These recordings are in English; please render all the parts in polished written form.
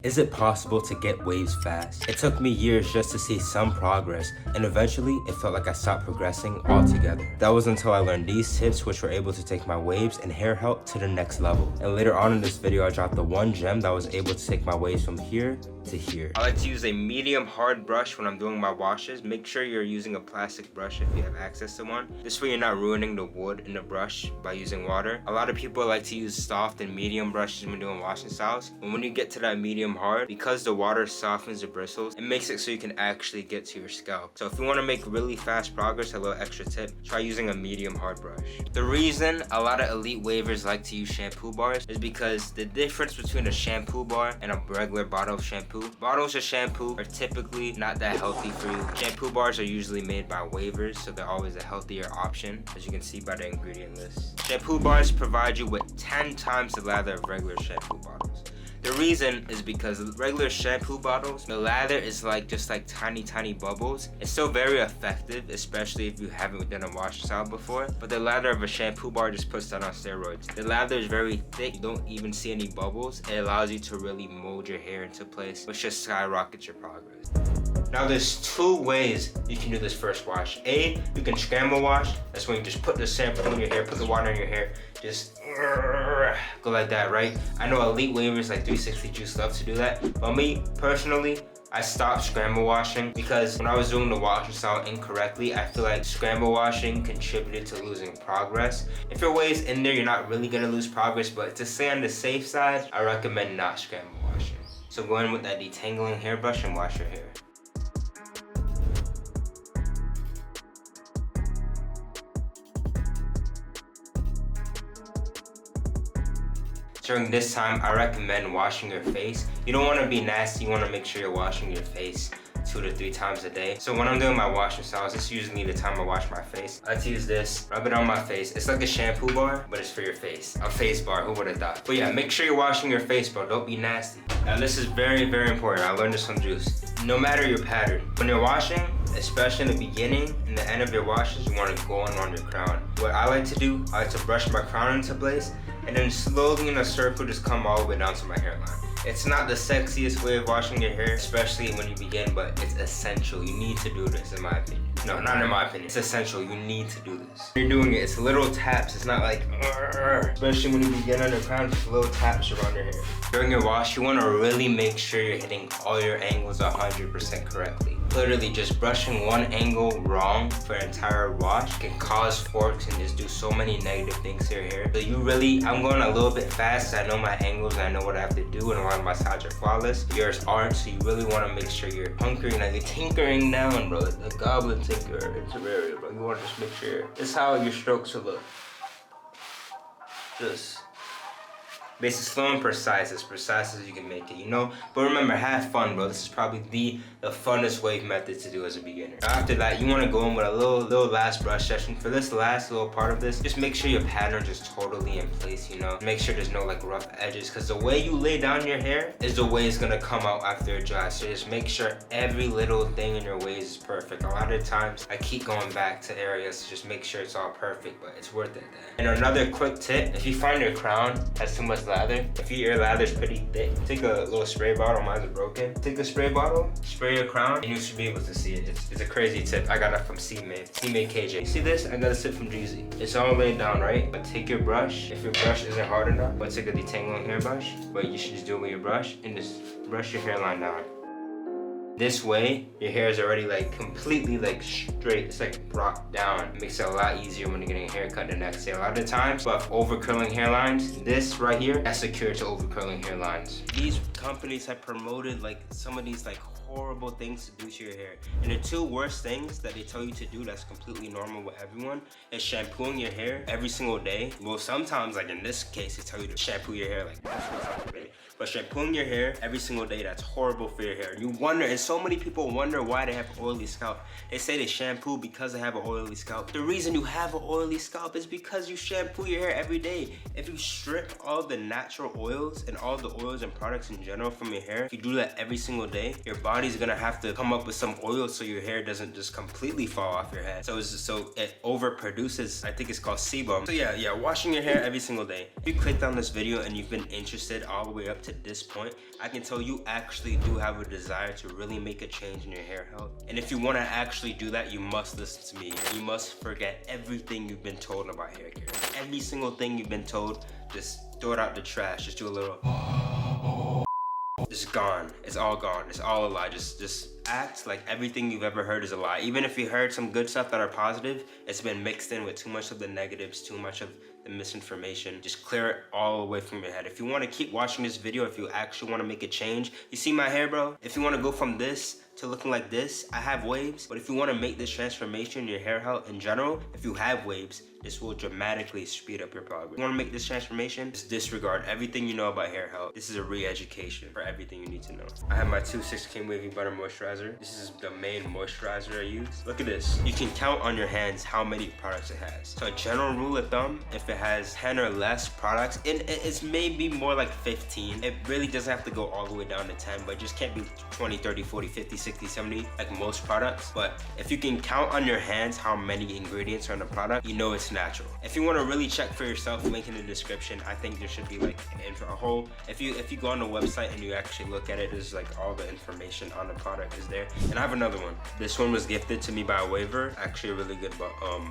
Is it possible to get waves fast? It took me years just to see some progress, and eventually it felt like I stopped progressing altogether. That was until I learned these tips, which were able to take my waves and hair health to the next level. And later on in this video, I dropped the one gem that was able to take my waves from here to here. I like to use a medium hard brush when I'm doing my washes. Make sure you're using a plastic brush if you have access to one. This way you're not ruining the wood in the brush by using water. A lot of people like to use soft and medium brushes when doing washing styles. And when you get to that medium hard, because the water softens the bristles, it makes it so you can actually get to your scalp. So if you want to make really fast progress, a little extra tip, try using a medium hard brush. The reason a lot of elite wavers like to use shampoo bars is because the difference between a shampoo bar and a regular bottle of shampoo. Bottles of shampoo are typically not that healthy for you. Shampoo bars are usually made by wavers, so they're always a healthier option, as you can see by the ingredient list. Shampoo bars provide you with 10 times the lather of regular shampoo bottles. The reason is because regular shampoo bottles, the lather is just like tiny bubbles. It's still very effective, especially if you haven't done a wash style before, but the lather of a shampoo bar just puts that on steroids. The lather is very thick, you don't even see any bubbles. It allows you to really mold your hair into place, which just skyrockets your progress. Now there's two ways you can do this first wash. A, you can scramble wash. That's when you just put the shampoo in your hair, put the water in your hair, just go like that, right? I know elite wavers like 360 Juice love to do that, but me personally, I stopped scramble washing because when I was doing the washing style incorrectly, I feel like scramble washing contributed to losing progress. If your wave's in there, you're not really gonna lose progress, but to stay on the safe side, I recommend not scramble washing. So go in with that detangling hairbrush and wash your hair. During this time, I recommend washing your face. You don't want to be nasty, you want to make sure you're washing your face 2 to 3 times a day. So when I'm doing my washing styles, this is usually the time I wash my face. I like to use this, rub it on my face. It's like a shampoo bar, but it's for your face. A face bar, who would have thought? But yeah, make sure you're washing your face, bro. Don't be nasty. Now this is very important. I learned this from Juice. No matter your pattern, when you're washing, especially in the beginning and the end of your washes, you want to go on your crown. What I like to do, I like to brush my crown into place and then slowly in a circle just come all the way down to my hairline. It's not the sexiest way of washing your hair, especially when you begin, but it's essential. You need to do this, in my opinion. No, not in my opinion. It's essential. You need to do this. When you're doing it, it's little taps. It's not like, especially when you begin on your crown, just little taps around your hair. During your wash, you want to really make sure you're hitting all your angles 100% correctly. Literally just brushing one angle wrong for an entire wash can cause forks and just do so many negative things to your hair. So I'm going a little bit fast. I know my angles and I know what I have to do, and a lot of my sides are flawless. Yours aren't, so you really want to make sure you're hunkering, like you're tinkering down, bro. The goblin tinker into area, bro. You want to just make sure. This is how your strokes will look. Just basically slow and precise, as precise as you can make it, you know? But remember, have fun, bro. This is probably the funnest wave method to do as a beginner. After that, you want to go in with a little last brush session. For this last little part of this, just make sure your pattern's is totally in place, you know? Make sure there's no like rough edges, because the way you lay down your hair is the way it's going to come out after it dries. So just make sure every little thing in your waves is perfect. A lot of times, I keep going back to areas to just make sure it's all perfect, but it's worth it then. And another quick tip, if you find your crown has too much lather, if your lather's pretty thick, take a little spray bottle. Mine's broken. Take a spray bottle, spray your crown, and you should be able to see it. It's a crazy tip. I got it from C-Made KJ. You see this? I got a tip from Jeezy. It's all laid down, right? But take your brush. If your brush isn't hard enough, but take a detangling hairbrush. But you should just do it with your brush and just brush your hairline down. This way, your hair is already like completely like straight. It's like brought down. It makes it a lot easier when you're getting a haircut the next day. A lot of the times, but over curling hairlines, this right here, that's secure to over curling hairlines. These companies have promoted like some of these like horrible things to do to your hair. And the two worst things that they tell you to do that's completely normal with everyone is shampooing your hair every single day. Well, sometimes, like in this case, they tell you to shampoo your hair like multiple times a day. But shampooing your hair every single day, that's horrible for your hair. You wonder, and so many people wonder why they have an oily scalp. They say they shampoo because they have an oily scalp. The reason you have an oily scalp is because you shampoo your hair every day. If you strip all the natural oils and all the oils and products in general from your hair, if you do that every single day, your body's gonna have to come up with some oil so your hair doesn't just completely fall off your head. So it overproduces, I think it's called sebum. So yeah, washing your hair every single day. If you clicked on this video and you've been interested all the way up to to this point, I can tell you actually do have a desire to really make a change in your hair health. And if you want to actually do that, you must listen to me. You must forget everything you've been told about hair care. Every single thing you've been told, just throw it out the trash. Just do a little. It's gone. It's all gone. It's all a lie. Just act like everything you've ever heard is a lie. Even if you heard some good stuff that are positive, it's been mixed in with too much of the negatives, too much of the misinformation. Just clear it all away from your head. If you want to keep watching this video, if you actually want to make a change, you see my hair, bro? If you want to go from this to looking like this, I have waves. But if you want to make this transformation in your hair health in general, if you have waves, this will dramatically speed up your progress. If you want to make this transformation, just disregard everything you know about hair health. This is a re-education for everything you need to know. I have my 2-6K Wavy Butter Moisturizer. This is the main moisturizer I use. Look at this. You can count on your hands how many products it has. So a general rule of thumb, if it has 10 or less products, it's maybe more like 15. It really doesn't have to go all the way down to 10, but it just can't be 20, 30, 40, 50, 60, 70 like most products. But if you can count on your hands how many ingredients are in the product, you know it's natural. If you want to really check for yourself, link in the description. I think there should be like a whole, if you go on the website and you actually look at it, there's like all the information on the product is there. And I have another one. This one was gifted to me by a waver. Actually a really good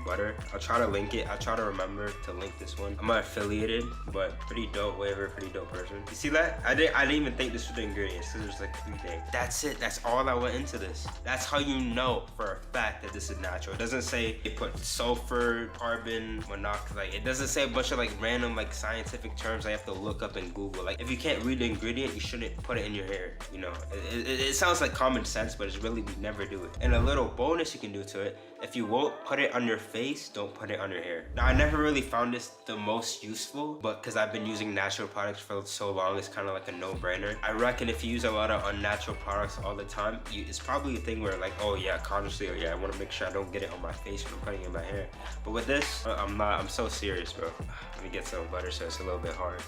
butter. I'll try to link it. I'll try to remember to link this one. I'm not affiliated, but pretty dope waver, pretty dope person. You see that? I didn't even think this was the ingredients. So there's like 3 things. That's it. That's all that went into this. That's how you know for a fact that this is natural. It doesn't say they put sulfur, carbon monoxide. Like, it doesn't say a bunch of like random like scientific terms I have to look up in Google. Like, if you can't read the ingredient, you shouldn't put it in your hair. You know, it sounds like common sense, but it's really, we never do it. And a little bonus you can do to it, if you won't put it on your face, don't put it on your hair. Now, I never really found this the most useful, but because I've been using natural products for so long, it's kind of like a no-brainer. I reckon if you use a lot of unnatural products all the time, it's probably a thing where like, oh yeah, consciously, oh yeah, I want to make sure I don't get it on my face when I'm putting it in my hair. But with this, I'm so serious, bro. Let me get some butter so it's a little bit hard.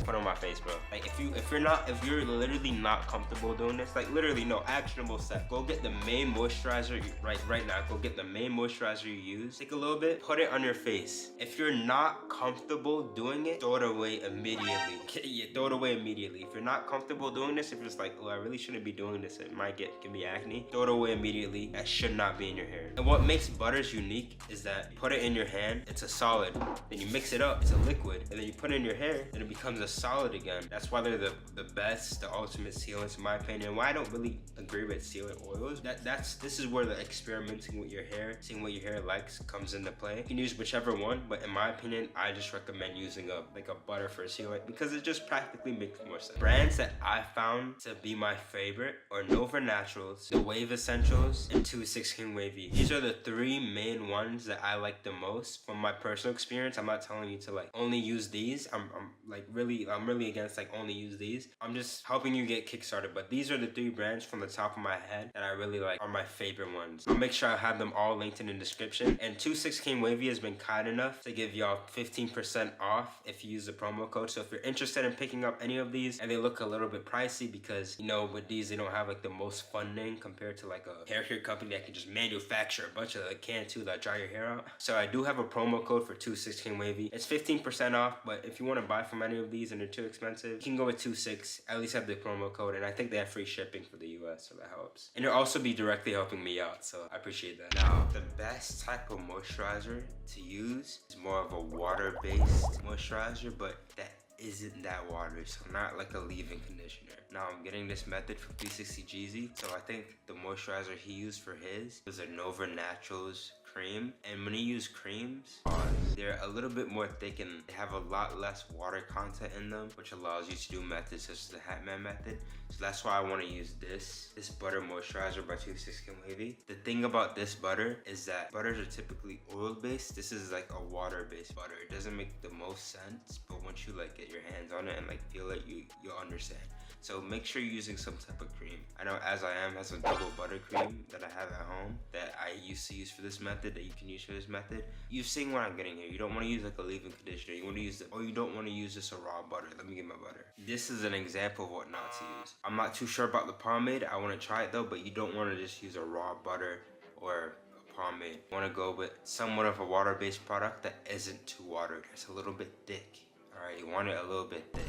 Put on my face, bro. Like, if you're literally not comfortable doing this, like literally no actionable step, go get the main moisturizer right now. Go get the main moisturizer you use. Take a little bit, put it on your face. If you're not comfortable doing it, throw it away immediately. Yeah, throw it away immediately. If you're not comfortable doing this, if it's like, oh, I really shouldn't be doing this, it might give me acne, throw it away immediately. That should not be in your hair. And what makes butters unique is that you put it in your hand, it's a solid. Then you mix it up, it's a liquid. And then you put it in your hair, and it becomes a solid again. That's why they're the best, the ultimate sealants in my opinion. Why I don't really agree with sealant oils, this is where the experimenting with your hair, seeing what your hair likes, comes into play. You can use whichever one, but in my opinion, I just recommend using a butter for a sealant because it just practically makes more sense. Brands that I found to be my favorite are Nova Naturals, the Wave Essentials, and 2-6K Wavy. These are the 3 main ones that I like the most from my personal experience. I'm not telling you to like only use these. I'm really against like only use these. I'm just helping you get kickstarted. But these are the 3 brands from the top of my head that I really like, are my favorite ones. I'll make sure I have them all linked in the description. And 2-6K Wavy has been kind enough to give y'all 15% off if you use the promo code. So if you're interested in picking up any of these, and they look a little bit pricey because, you know, with these they don't have like the most funding compared to like a hair care company that can just manufacture a bunch of like can too that dry your hair out. So I do have a promo code for 2-6K Wavy. It's 15% off, but if you want to buy from any of these and they're too expensive, you can go with 2-6. At least have the promo code, and I think they have free shipping for the US, so that helps. And it'll also be directly helping me out, so I appreciate that. Now, the best type of moisturizer to use is more of a water-based moisturizer, but that isn't that watery, so not like a leave-in conditioner. Now I'm getting this method from 360 Jeezy, so I think the moisturizer he used for his was a Nova Naturals cream. And when you use creams, they're a little bit more thick and they have a lot less water content in them, which allows you to do methods such as the Hatman method. So that's why I want to use this butter moisturizer by 2-6K Wavy. The thing about this butter is that butters are typically oil-based. This is like a water-based butter. It doesn't make the most sense, but once you like get your hands on it and like feel it, you'll understand. So make sure you're using some type of cream. I know As I Am has a double buttercream that I have at home that I used to use for this method, that you can use for this method. You've seen what I'm getting here. You don't want to use like a leave-in conditioner. You want to use or you don't want to use just a raw butter. Let me get my butter. This is an example of what not to use. I'm not too sure about the pomade. I want to try it though, but you don't want to just use a raw butter or a pomade. You want to go with somewhat of a water-based product that isn't too watered. It's a little bit thick. All right, you want it a little bit thick.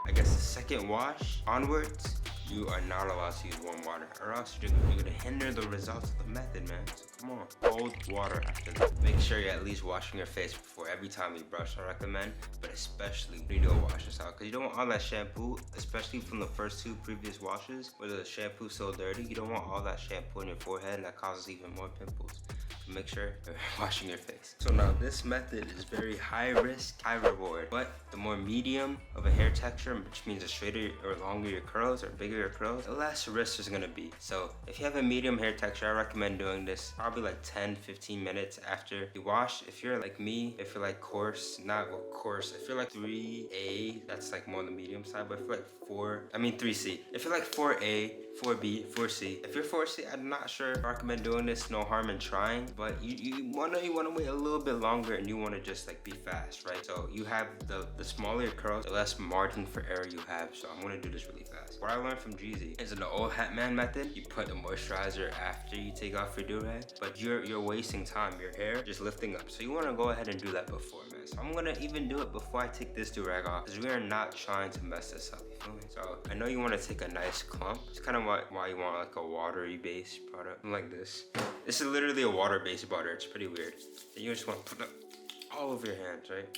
I guess the second wash onwards, you are not allowed to use warm water, or else you're gonna hinder the results of the method, man. So come on, cold water after that. Make sure you're at least washing your face before every time you brush, I recommend, but especially when you do wash this out, because you don't want all that shampoo, especially from the first 2 previous washes, where the shampoo's so dirty. You don't want all that shampoo on your forehead, and that causes even more pimples. Make sure you're washing your face. So now this method is very high risk, high reward, but the more medium of a hair texture, which means the straighter or longer your curls or bigger your curls, the less risk there's gonna be. So if you have a medium hair texture, I recommend doing this probably like 10-15 minutes after you wash. If you're like me, if you're like coarse, not well, coarse, if you're like 3A, that's like more on the medium side, but if you're like 3C. If you're like 4A, 4B, 4C. If you're 4C, I'm not sure if I recommend doing this, no harm in trying, but you wanna wait a little bit longer, and you wanna just like be fast, right? So you have the smaller your curls, the less margin for error you have. So I'm gonna do this really fast. What I learned from Jeezy is in the old Hatman method, you put the moisturizer after you take off your do-rag, but you're wasting time. Your hair just lifting up. So you wanna go ahead and do that before, man. So I'm gonna even do it before I take this do-rag off, because we are not trying to mess this up, you feel me? So I know you wanna take a nice clump. It's kind of why you want like a watery base product like this. This is literally a water-based butter. It's pretty weird. And you just want to put it all over your hands, right?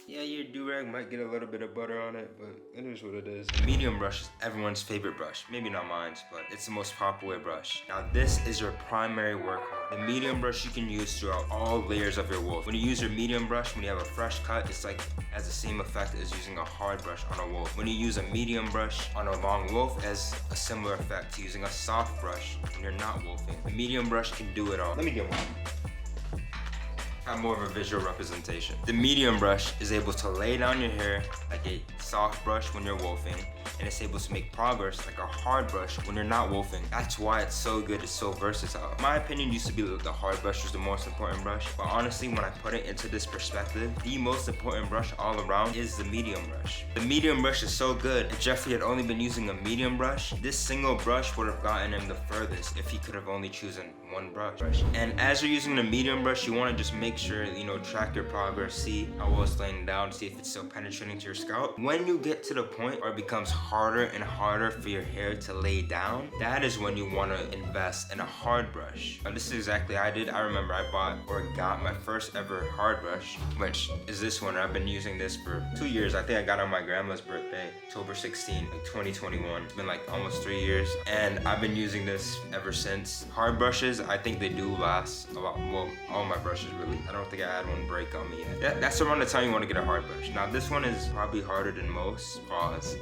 Yeah, your do-rag might get a little bit of butter on it, but it is what it is. The medium brush is everyone's favorite brush. Maybe not mine, but it's the most popular brush. Now this is your primary workhorse. The medium brush you can use throughout all layers of your wolf. When you use your medium brush, when you have a fresh cut, it's like has the same effect as using a hard brush on a wolf. When you use a medium brush on a long wolf, it has a similar effect to using a soft brush when you're not wolfing. The medium brush can do it all. Let me get one. Have more of a visual representation. The medium brush is able to lay down your hair like a soft brush when you're wolfing, and it's able to make progress like a hard brush when you're not wolfing. That's why it's so good, it's so versatile. My opinion used to be the hard brush was the most important brush, but honestly, when I put it into this perspective, the most important brush all around is the medium brush. The medium brush is so good. If Jeffrey had only been using a medium brush, this single brush would have gotten him the furthest if he could have only chosen one brush. And as you're using the medium brush, you want to just make sure, track your progress, see how well it's laying down, see if it's still penetrating to your scalp. When you get to the point where it becomes harder and harder for your hair to lay down, that is when you want to invest in a hard brush. Now, this is exactly what I did. I remember I bought or got my first ever hard brush, which is this one. I've been using this for 2 years. I think I got it on my grandma's birthday, October 16, 2021. It's been like almost 3 years, and I've been using this ever since. Hard brushes, I think they do last a lot. Well, all my brushes really. I don't think I had one break on me yet. That's around the time you want to get a hard brush. Now this one is probably harder than most. Pause.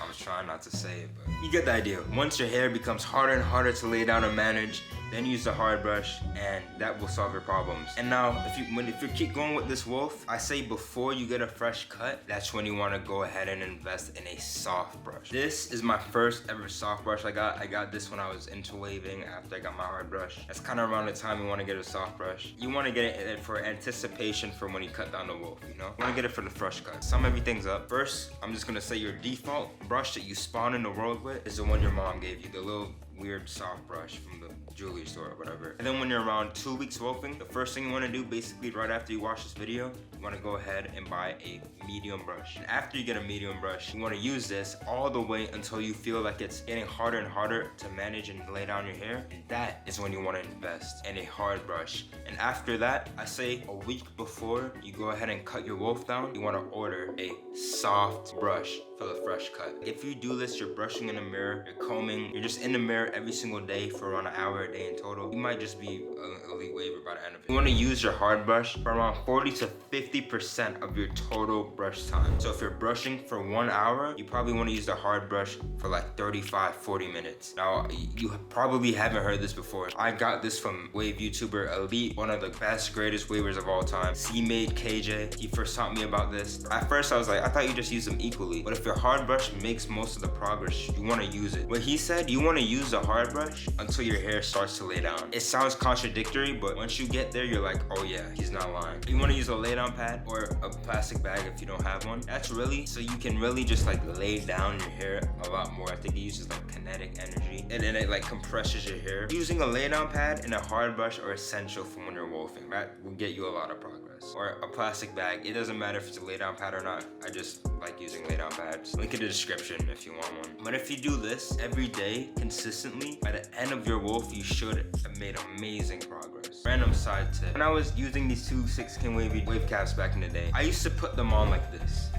I was trying not to say it, but you get the idea. Once your hair becomes harder and harder to lay down and manage, then use the hard brush, and that will solve your problems. And now, if you keep going with this wolf, I say before you get a fresh cut, that's when you want to go ahead and invest in a soft brush. This is my first ever soft brush I got. I got this when I was into waving after I got my hard brush. That's kind of around the time you want to get a soft brush. You want to get it for anticipation for when you cut down the wolf, You want to get it for the fresh cut. Sum everything's up. First, I'm just going to say your default brush that you spawn in the world with is the one your mom gave you, the little weird soft brush from the jewelry store or whatever. And then when you're around 2 weeks wolfing, the first thing you want to do, basically right after you watch this video, you want to go ahead and buy a medium brush. And after you get a medium brush, you want to use this all the way until you feel like it's getting harder and harder to manage and lay down your hair. And that is when you want to invest in a hard brush. And after that, I say a week before you go ahead and cut your wolf down, you want to order a soft brush for the fresh cut. If you do this, you're brushing in the mirror, you're combing, you're just in the mirror every single day for around an hour a day in total, you might just be an elite waver by the end of it. You want to use your hard brush for around 40 to 50% of your total brush time. So if you're brushing for 1 hour, you probably want to use the hard brush for like 35-40 minutes. Now, you probably haven't heard this before. I got this from wave YouTuber Elite, one of the best, greatest wavers of all time. C-Made KJ, he first taught me about this. At first I was like, I thought you just use them equally. But if your hard brush makes most of the progress, you want to use it. What he said, you want to use the hard brush until your hair starts to lay down. It sounds contradictory, but once you get there, you're like, oh yeah, he's not lying. You want to use a lay down pad or a plastic bag if you don't have one. That's really so you can really just like lay down your hair a lot more. I think it uses like kinetic energy, and then it like compresses your hair. Using a lay down pad and a hard brush are essential for when you're wolfing. That will get you a lot of progress. progress. Or a plastic bag. It doesn't matter if it's a lay down pad or not. I just like using lay down pads. Link in the description if you want one. But if you do this every day consistently, by the end of your wolf, you should have made amazing progress. Random side tip. When I was using these two 6K wave caps back in the day, I used to put them on like this.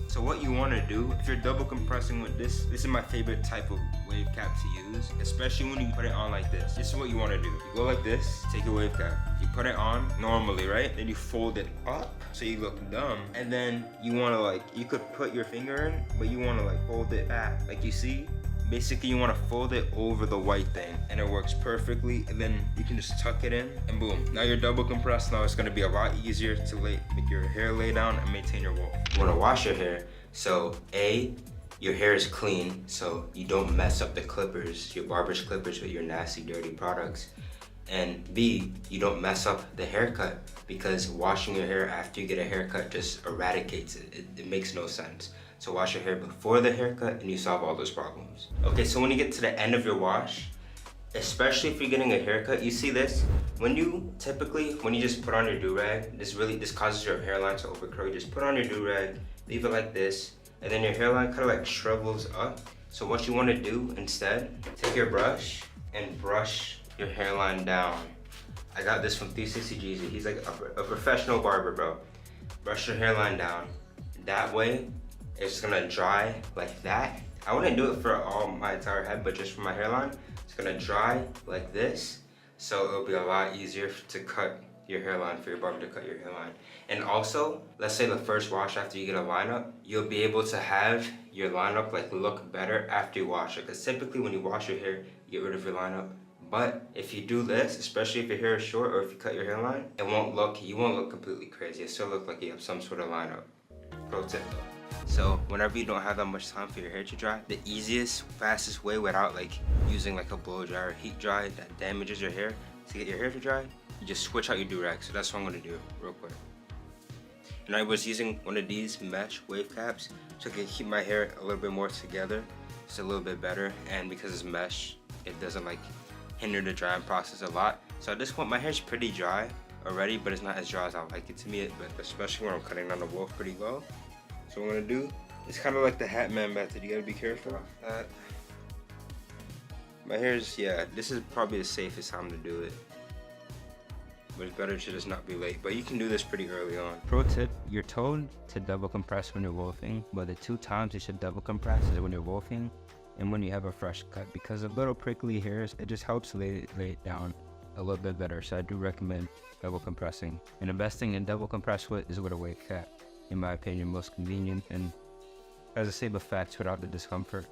So what you want to do, if you're double compressing with this is my favorite type of wave cap to use, especially when you put it on like this. This is what you want to do. You go like this, take your wave cap, you put it on normally, right? Then you fold it up so you look dumb. And then you want to like, you could put your finger in, but you want to like fold it back. Like you see? Basically, you want to fold it over the white thing and it works perfectly. And then you can just tuck it in and boom. Now you're double compressed. Now it's going to be a lot easier to make your hair lay down and maintain your wolf. You want to wash your hair. So A, your hair is clean so you don't mess up the clippers, your barber's clippers with your nasty, dirty products. And B, you don't mess up the haircut because washing your hair after you get a haircut just eradicates it. It makes no sense. So wash your hair before the haircut and you solve all those problems. Okay, so when you get to the end of your wash, especially if you're getting a haircut, you see this? When you just put on your do-rag, this causes your hairline to overcurl. You just put on your do-rag, leave it like this, and then your hairline kind of like shrivels up. So what you want to do instead, take your brush and brush your hairline down. I got this from 360 Jeezy. He's like a professional barber, bro. Brush your hairline down. That way, it's gonna dry like that. I wouldn't do it for all my entire head, but just for my hairline, it's gonna dry like this. So it'll be a lot easier to cut your hairline, for your barber to cut your hairline. And also, let's say the first wash after you get a lineup, you'll be able to have your lineup like look better after you wash it. Because typically when you wash your hair, you get rid of your lineup. But if you do this, especially if your hair is short or if you cut your hairline, you won't look completely crazy. It still look like you have some sort of lineup. Pro tip though. So whenever you don't have that much time for your hair to dry, the easiest, fastest way without like using like a blow dry or heat dry that damages your hair to get your hair to dry, you just switch out your do-rag. So that's what I'm gonna do real quick. And I was using one of these mesh wave caps so I can keep my hair a little bit more together, just a little bit better. And because it's mesh, it doesn't like hinder the drying process a lot. So at this point, my hair's pretty dry already, but it's not as dry as I like it to be, but especially when I'm cutting down the wolf pretty low. So what I'm gonna do, it's kind of like the Hatman method. You gotta be careful of that. My hair's, yeah, this is probably the safest time to do it. But it's better to just not be late. But you can do this pretty early on. Pro tip, you're told to double compress when you're wolfing, but the 2 times you should double compress is when you're wolfing and when you have a fresh cut, because of little prickly hairs, it just helps lay it down a little bit better. So I do recommend double compressing. And the best thing to double compress with is with a wave cap. In my opinion, most convenient and has a save effect without the discomfort.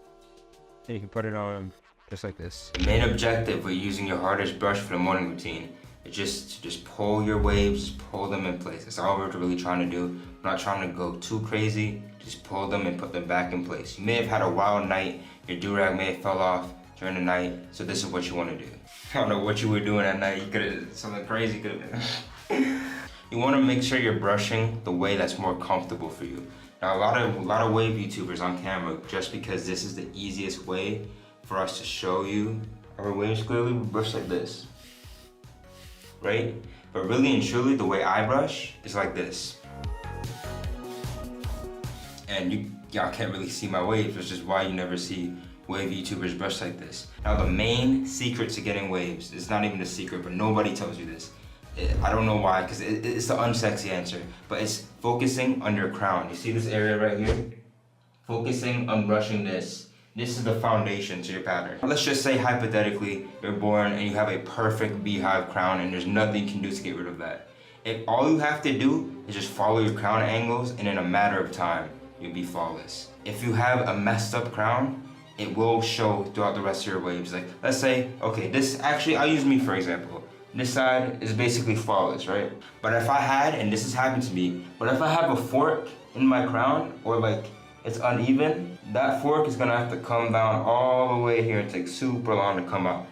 And you can put it on just like this. The main objective with using your hardest brush for the morning routine is just pull your waves, pull them in place. That's all we're really trying to do. We're not trying to go too crazy, just pull them and put them back in place. You may have had a wild night, your do-rag may have fell off during the night, so this is what you want to do. I don't know what you were doing at night. You could have, something crazy could have been. You want to make sure you're brushing the way that's more comfortable for you. Now, a lot of wave YouTubers on camera, just because this is the easiest way for us to show you our waves clearly, we brush like this, right? But really and truly, the way I brush is like this. And y'all can't really see my waves, which is why you never see wave YouTubers brush like this. Now, the main secret to getting waves, it's not even a secret, but nobody tells you this. I don't know why, because it's the unsexy answer, but it's focusing on your crown. You see this area right here? Focusing on brushing this. This is the foundation to your pattern. Let's just say hypothetically, you're born and you have a perfect beehive crown and there's nothing you can do to get rid of that. If all you have to do is just follow your crown angles, and in a matter of time, you'll be flawless. If you have a messed up crown, it will show throughout the rest of your waves. Like, let's say, okay, this, actually, I'll use me for example. This side is basically flawless, right? But if I had, and this has happened to me, but if I have a fork in my crown, or like it's uneven, that fork is gonna have to come down all the way here and take super long to come out,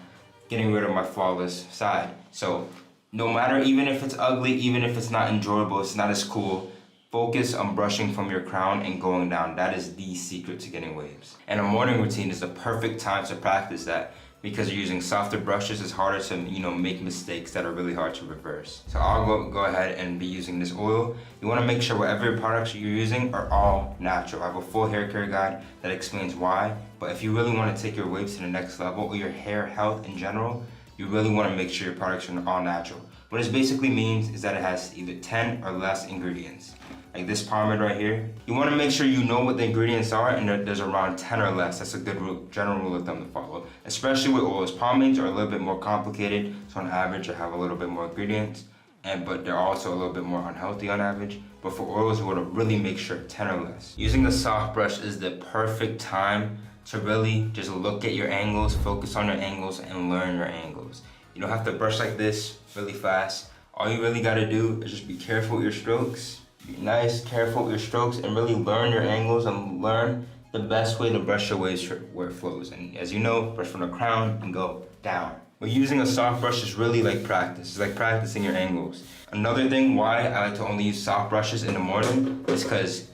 getting rid of my flawless side. So no matter, even if it's ugly, even if it's not enjoyable, it's not as cool, focus on brushing from your crown and going down. That is the secret to getting waves. And a morning routine is the perfect time to practice that, because you're using softer brushes, it's harder to, you know, make mistakes that are really hard to reverse. So I'll go ahead and be using this oil. You wanna make sure whatever products you're using are all natural. I have a full hair care guide that explains why, but if you really wanna take your waves to the next level or your hair health in general, you really wanna make sure your products are all natural. What this basically means is that it has either 10 or less ingredients. Like this pomade right here, you wanna make sure you know what the ingredients are and there's around 10 or less. That's a good general rule of thumb to follow, especially with oils. Pomades are a little bit more complicated, so on average they have a little bit more ingredients, but they're also a little bit more unhealthy on average. But for oils, you wanna really make sure 10 or less. Using the soft brush is the perfect time to really just look at your angles, focus on your angles, and learn your angles. You don't have to brush like this really fast. All you really gotta do is just be careful with your strokes. Be nice, careful with your strokes, and really learn your angles and learn the best way to brush your waves where it flows. And as you know, brush from the crown and go down. But using a soft brush is really like practice. It's like practicing your angles. Another thing why I like to only use soft brushes in the morning is because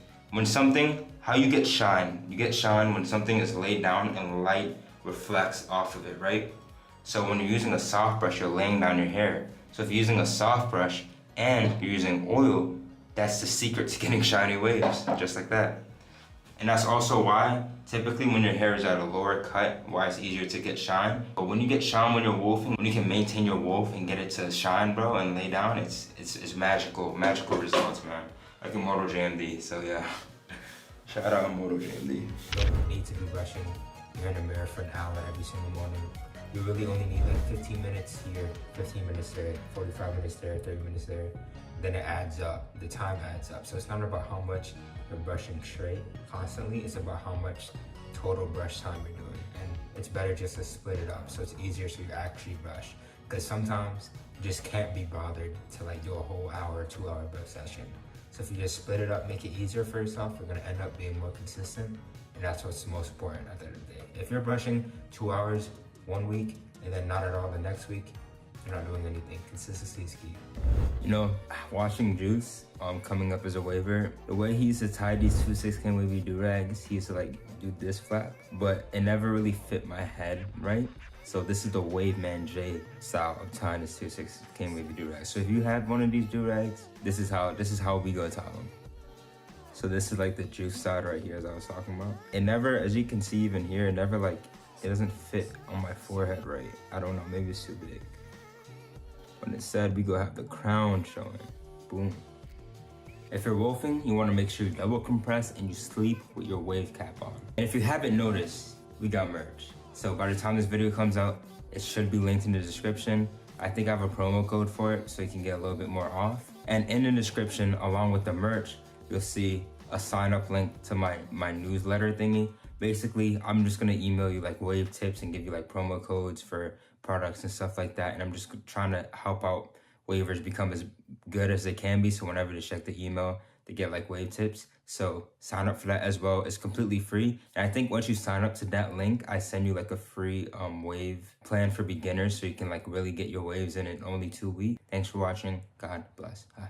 how you get shine when something is laid down and light reflects off of it, right? So when you're using a soft brush, you're laying down your hair. So if you're using a soft brush and you're using oil, that's the secret to getting shiny waves, just like that. And that's also why, typically when your hair is at a lower cut, why it's easier to get shine. But when you get shine when you're wolfing, when you can maintain your wolf and get it to shine, bro, and lay down, it's magical results, man. Like Immortal JMD, so yeah. Shout out Immortal JMD. You don't need to be brushing your in the mirror for an hour every single morning. You really only need like 15 minutes here, 15 minutes there, 45 minutes there, 30 minutes there. Then it adds up, the time adds up. So it's not about how much you're brushing straight constantly, it's about how much total brush time you're doing. And it's better just to split it up so it's easier so you actually brush. Because sometimes you just can't be bothered to like do a whole hour, 2 hour brush session. So if you just split it up, make it easier for yourself, you're gonna end up being more consistent. And that's what's most important at the end of the day. If you're brushing 2 hours 1 week and then not at all the next week, you're not doing anything. Consistency is key. You know, watching Juice coming up as a waver, the way he used to tie these 2/16 wavy do-rags, he used to like do this flap, but it never really fit my head, right? So this is the Wave Man J style of tying this 2/16 wavy do-rags. So if you have one of these do-rags, this is how we go tie them. So this is like the Juice side right here as I was talking about. It never, as you can see even here, it never like, it doesn't fit on my forehead right. I don't know, maybe it's too big. But instead, we go have the crown showing. Boom. If you're wolfing, you wanna make sure you double compress and you sleep with your wave cap on. And if you haven't noticed, we got merch. So by the time this video comes out, it should be linked in the description. I think I have a promo code for it so you can get a little bit more off. And in the description, along with the merch, you'll see a sign up link to my newsletter thingy. Basically, I'm just gonna email you like wave tips and give you like promo codes for products and stuff like that. And I'm just trying to help out wavers become as good as they can be. So whenever they check the email, they get like wave tips. So sign up for that as well. It's completely free. And I think once you sign up to that link, I send you like a free wave plan for beginners so you can like really get your waves in only 2 weeks. Thanks for watching. God bless. Bye.